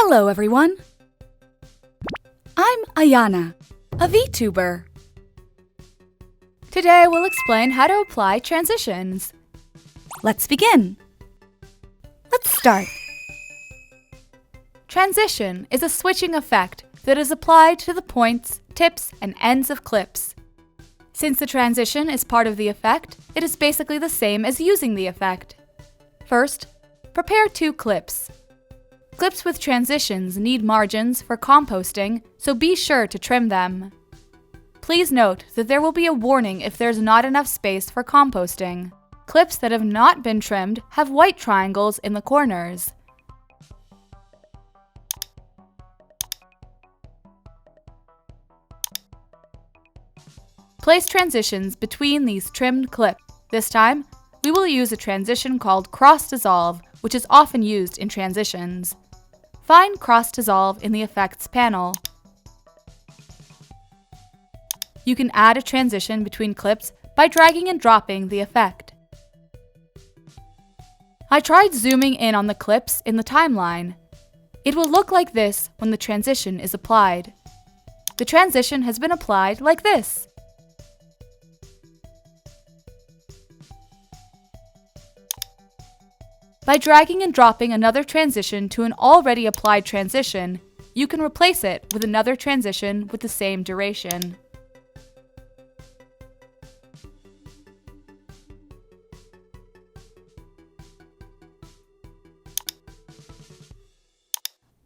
Hello everyone! I'm AYANA, a Vtuber. Today we'll explain how to apply transitions. Let's begin! Let's start! Transition is a switching effect that is applied to the points, tips, and ends of clips. Since the transition is part of the effect, it is basically the same as using the effect. First, prepare 2 clips. Clips with transitions need margins for composting, so be sure to trim them. Please note that there will be a warning if there's not enough space for composting. Clips that have not been trimmed have white triangles in the corners. Place transitions between these trimmed clips. This time, we will use a transition called cross-dissolve, which is often used in transitions. Find cross-dissolve in the Effects panel. You can add a transition between clips by dragging and dropping the effect. I tried zooming in on the clips in the timeline. It will look like this when the transition is applied. The transition has been applied like this. By dragging and dropping another transition to an already applied transition, you can replace it with another transition with the same duration.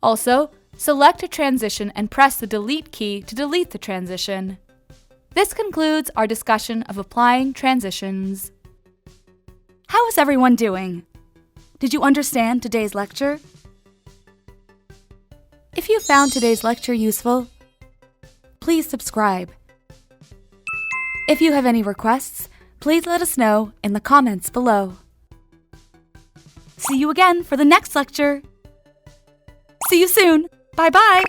Also, select a transition and press the Delete key to delete the transition. This concludes our discussion of applying transitions. How is everyone doing? Did you understand today's lecture? If you found today's lecture useful, please subscribe. If you have any requests, please let us know in the comments below. See you again for the next lecture. See you soon. Bye-bye.